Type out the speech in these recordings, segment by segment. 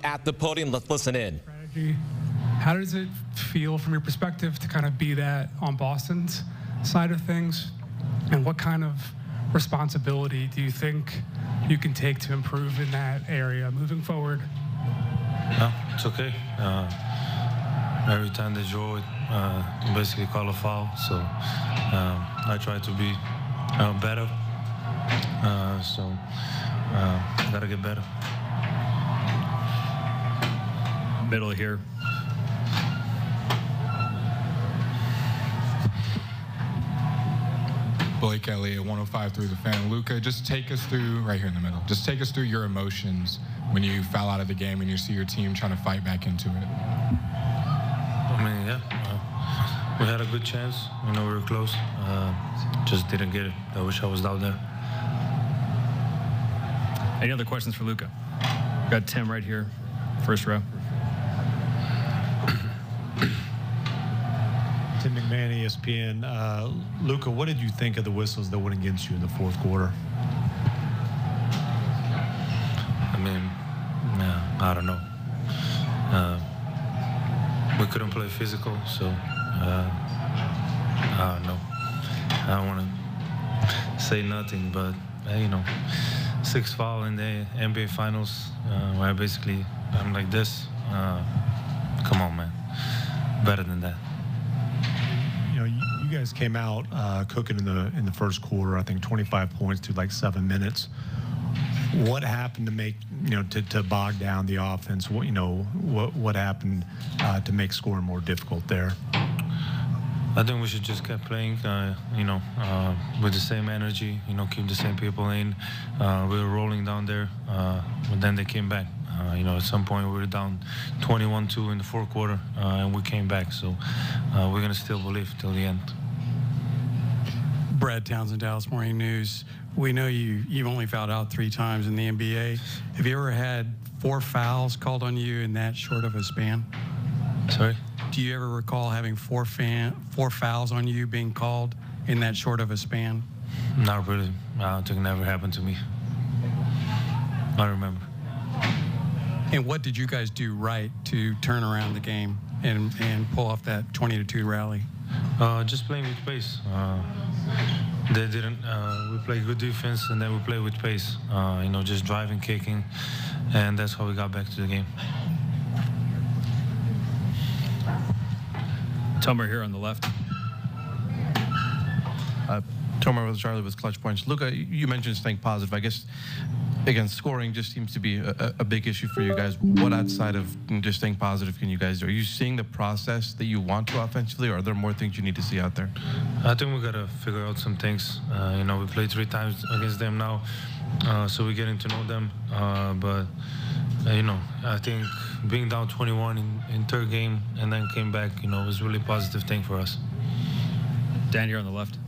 at the podium. Let's listen in. Strategy. How does it feel from your perspective to kind of be that on Boston's side of things? And what kind of responsibility do you think you can take to improve in that area moving forward? No, it's okay. Every time they draw it, basically call a foul. So I try to be better. So gotta get better. Middle here. Blake Elliott, 105 through the fan. Luka, just take us through, right here in the middle, just take us through your emotions when you foul out of the game and you see your team trying to fight back into it. I mean, yeah, we had a good chance. We were close. Just didn't get it. I wish I was down there. Any other questions for Luka? Got Tim right here, first row. Tim McMahon, ESPN. Luka, what did you think of the whistles that went against you in the fourth quarter? I mean, I don't know. We couldn't play physical, so I don't know. I don't want to say nothing, but you know, 6 foul in the NBA Finals, where basically I'm like this. Come on, man. Better than that. You know, you guys came out cooking in the first quarter. I think 25 points to like 7 minutes. What happened to make to bog down the offense? What happened to make scoring more difficult there? I think we should just keep playing, with the same energy, keep the same people in. We were rolling down there, but then they came back. At some point we were down 21-2 in the fourth quarter, and we came back. So we're going to still believe till the end. Brad Townsend, Dallas Morning News. We know you've only fouled out 3 times in the NBA. Have you ever had 4 fouls called on you in that short of a span? Sorry? Do you ever recall having 4 fouls on you being called in that short of a span? Not really. I don't think it never happened to me. I remember. And what did you guys do right to turn around the game and pull off that 20-2 rally? Just playing with pace. They didn't. We played good defense, and then we played with pace. Just driving, kicking, and that's how we got back to the game. Tomer here on the left. Tomer with Charlie with Clutch Points. Luka, you mentioned staying positive. I guess, again, scoring just seems to be a big issue for you guys. What outside of just staying positive can you guys do? Are you seeing the process that you want to offensively, or are there more things you need to see out there? I think we got to figure out some things. We played 3 times against them now, so we're getting to know them. But I think being down 21 in third game and then came back, was really a positive thing for us. Dan here on the left.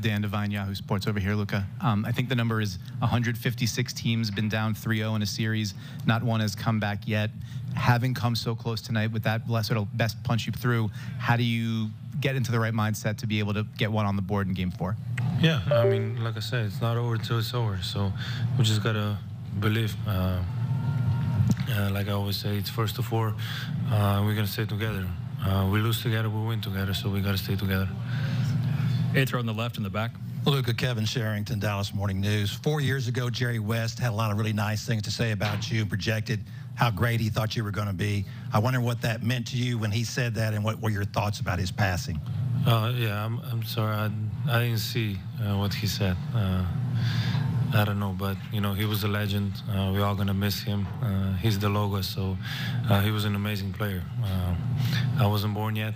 Dan Devine, Yahoo Sports over here, Luka. I think the number is 156 teams been down 3-0 in a series. Not one has come back yet. Having come so close tonight with that sort of best punch you threw, how do you get into the right mindset to be able to get one on the board in Game 4? Yeah, I mean, like I said, it's not over till it's over. So we just got to believe. Like I always say, it's first to 4. We're going to stay together. We lose together, we win together, so we got to stay together. 8th row on the left in the back. Luka, Kevin Sherrington, Dallas Morning News. 4 years ago, Jerry West had a lot of really nice things to say about you and projected how great he thought you were going to be. I wonder what that meant to you when he said that, and what were your thoughts about his passing? Yeah, I'm sorry. I didn't see what he said. I don't know, but, he was a legend. We're all going to miss him. He's the logo, so he was an amazing player. I wasn't born yet,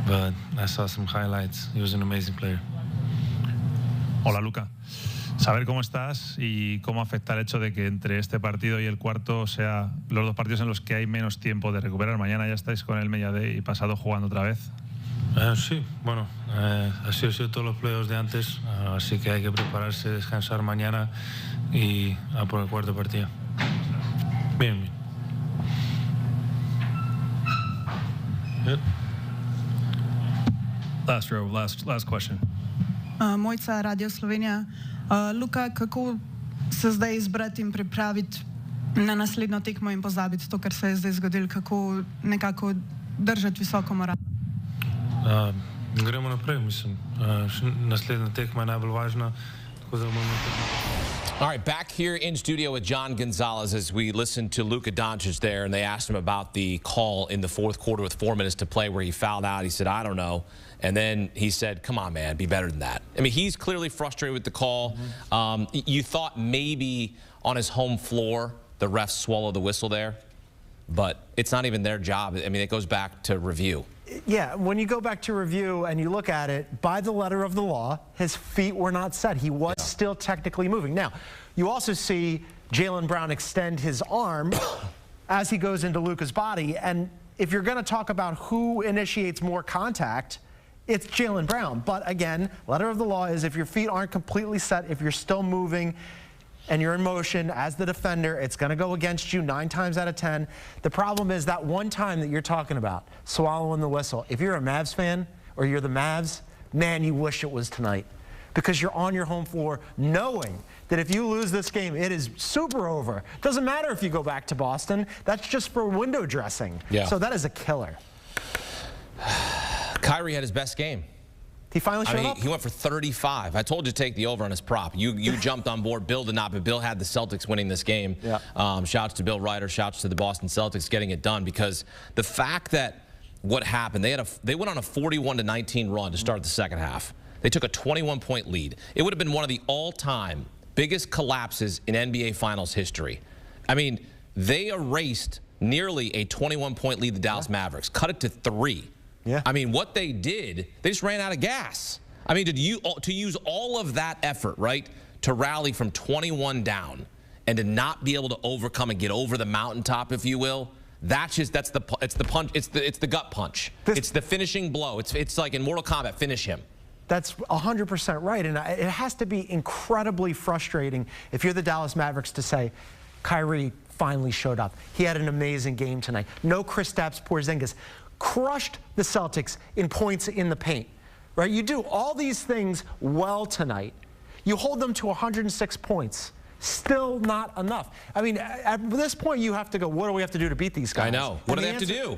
but I saw some highlights. He was an amazing player. Hola, Luka. Saber cómo estás y cómo afecta el hecho de que entre este partido y el cuarto sea los 2 partidos en los que hay menos tiempo de recuperar. Mañana ya estáis con el Media Day y pasado jugando otra vez. Sí, bueno, así han sido todos los playoffs de antes, así que hay que prepararse, descansar mañana y a por el cuarto partido. Bien, bien. Good. Last row, last question. Mojca, Radio Slovenija. Luka, kako se zdaj izbrati in pripraviti na naslednjo tekmo in pozabiti to, kar se je zdaj zgodilo, kako nekako držati visoko moralo? Gremo naprej, mislim. Naslednja tekma je najbolj važna, tako da moramo All right, back here in studio with John Gonzalez as we listened to Luka Doncic there, and they asked him about the call in the fourth quarter with 4 minutes to play where he fouled out. He said, I don't know. And then he said, come on, man, be better than that. I mean, he's clearly frustrated with the call. You thought maybe on his home floor the refs swallow the whistle there, but it's not even their job. I mean, it goes back to review. Yeah, when you go back to review and you look at it, by the letter of the law, his feet were not set. He was still technically moving. Now, you also see Jaylen Brown extend his arm as he goes into Luka's body. And if you're going to talk about who initiates more contact, it's Jaylen Brown. But again, letter of the law is if your feet aren't completely set, if you're still moving, and you're in motion as the defender, it's going to go against you 9 times out of 10. The problem is that one time that you're talking about, swallowing the whistle. If you're a Mavs fan or you're the Mavs, man, you wish it was tonight. Because you're on your home floor knowing that if you lose this game, it is super over. Doesn't matter if you go back to Boston. That's just for window dressing. Yeah. So that is a killer. Kyrie had his best game. He finally showed up? He went for 35. I told you to take the over on his prop. You jumped on board. Bill did not, but Bill had the Celtics winning this game. Yeah. Shouts to Bill Ryder. Shouts to the Boston Celtics getting it done, because the fact that what happened, they went on a 41-19 run to start the second half. They took a 21-point lead. It would have been one of the all-time biggest collapses in NBA Finals history. I mean, they erased nearly a 21-point lead, the Dallas Mavericks, cut it to 3. Yeah. I mean, what they did, they just ran out of gas. I mean, to use all of that effort, right, to rally from 21 down and to not be able to overcome and get over the mountaintop, if you will, it's the punch, it's the gut punch. It's the finishing blow. It's like in Mortal Kombat, finish him. That's 100% right, and it has to be incredibly frustrating if you're the Dallas Mavericks to say, Kyrie finally showed up. He had an amazing game tonight. No Kristaps Porzingis. Crushed the Celtics in points in the paint, right? You do all these things well tonight. You hold them to 106 points. Still not enough. I mean, at this point, you have to go, what do we have to do to beat these guys? I know. What do they have to do?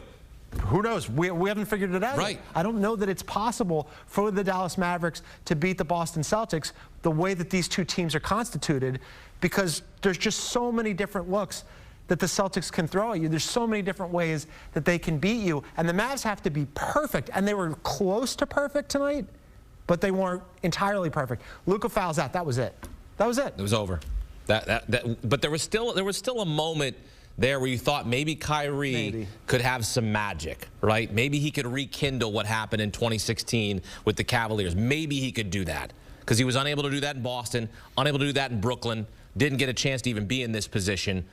Who knows? We haven't figured it out. Right. Yet. I don't know that it's possible for the Dallas Mavericks to beat the Boston Celtics the way that these two teams are constituted, because there's just so many different looks that the Celtics can throw at you. There's so many different ways that they can beat you. And the Mavs have to be perfect. And they were close to perfect tonight, but they weren't entirely perfect. Luka fouls out. That was it. That was it. It was over. But there was still a moment there where you thought maybe Kyrie could have some magic, right? Maybe he could rekindle what happened in 2016 with the Cavaliers. Maybe he could do that, because he was unable to do that in Boston, unable to do that in Brooklyn, didn't get a chance to even be in this position,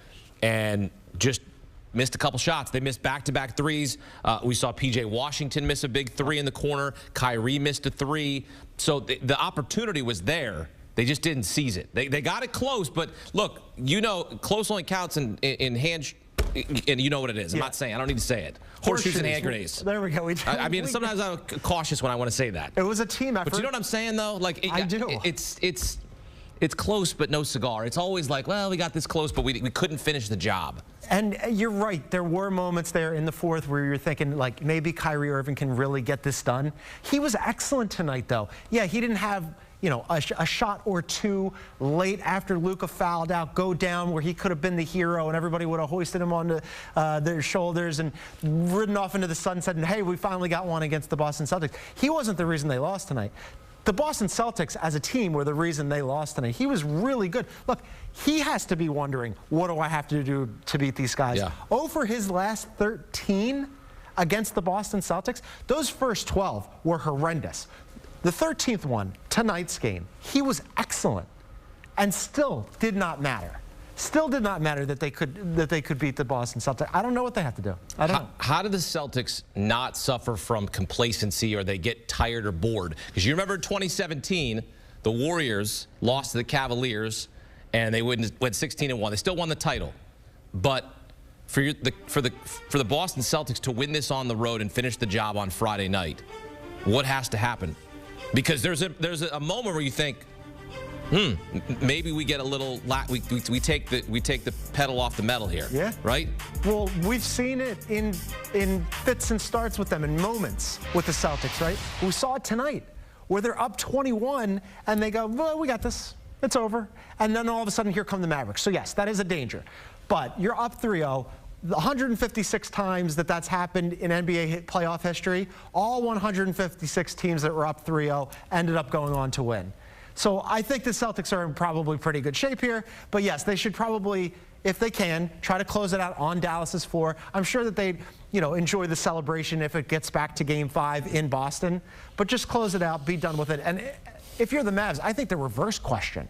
and just missed a couple shots. They missed back-to-back threes. We saw P.J. Washington miss a big 3 in the corner. Kyrie missed a 3. So the opportunity was there. They just didn't seize it. They got it close, but look, you know, close only counts in hand, and you know what it is. I'm not saying. I don't need to say it. Horseshoes and hand grenades. There we go. I mean, sometimes I'm cautious when I want to say that. It was a team effort. But you know what I'm saying, though? Like, I do. It's close, but no cigar. It's always like, well, we got this close, but we couldn't finish the job. And you're right. There were moments there in the fourth where you're thinking, like, maybe Kyrie Irving can really get this done. He was excellent tonight, though. Yeah, he didn't have, you know, a shot or two late after Luka fouled out, go down where he could have been the hero and everybody would have hoisted him onto their shoulders and ridden off into the sunset and, hey, we finally got one against the Boston Celtics. He wasn't the reason they lost tonight. The Boston Celtics as a team were the reason they lost tonight. He was really good. Look, he has to be wondering, what do I have to do to beat these guys? Yeah. Over his last 13 against the Boston Celtics, those first 12 were horrendous. The 13th one, tonight's game, he was excellent and still did not matter. Still did not matter that they could beat the Boston Celtics. I don't know what they have to do. I don't know. How did the Celtics not suffer from complacency or they get tired or bored? Because you remember 2017, the Warriors lost to the Cavaliers and they went 16-1. They still won the title. But for the Boston Celtics to win this on the road and finish the job on Friday night, what has to happen? Because there's a moment where you think, Maybe we get a little we take the pedal off the metal here. Yeah. Right? Well, we've seen it in fits and starts with them, in moments with the Celtics, right? We saw it tonight where they're up 21 and they go, well, we got this. It's over. And then all of a sudden, here come the Mavericks. So, yes, that is a danger. But you're up 3-0. The 156 times that's happened in NBA playoff history, all 156 teams that were up 3-0 ended up going on to win. So I think the Celtics are in probably pretty good shape here. But, yes, they should probably, if they can, try to close it out on Dallas's floor. I'm sure that they'd, enjoy the celebration if it gets back to Game 5 in Boston. But just close it out, be done with it. And if you're the Mavs, I think the reverse question.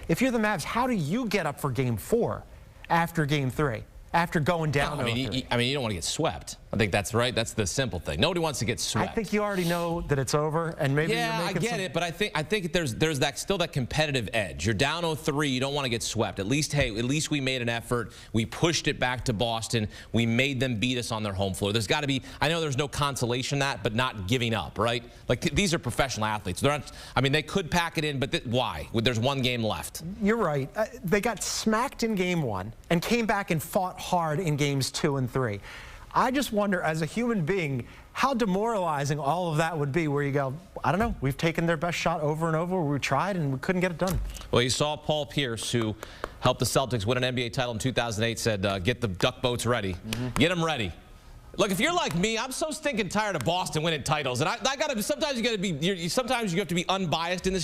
If you're the Mavs, how do you get up for Game 4 after Game 3? After going down? No, you don't want to get swept. I think that's right. That's the simple thing. Nobody wants to get swept. I think you already know that it's over, and maybe yeah, you're making I get it, but I think there's still that competitive edge. You're down 0-3. You don't want to get swept. At least we made an effort. We pushed it back to Boston. We made them beat us on their home floor. There's got to be. I know there's no consolation in that, but not giving up, right? Like these are professional athletes. They're not. I mean, they could pack it in, but why? There's one game left. You're right. They got smacked in Game 1 and came back and fought hard in Games 2 and 3. I just wonder, as a human being, how demoralizing all of that would be, where you go, I don't know, we've taken their best shot over and over, we tried and we couldn't get it done. Well, you saw Paul Pierce, who helped the Celtics win an NBA title in 2008, said, get the duck boats ready. Get them ready. Look, if you're like me, I'm so stinking tired of Boston winning titles, and I got to. Sometimes you got to be. Sometimes you have to be unbiased in this job.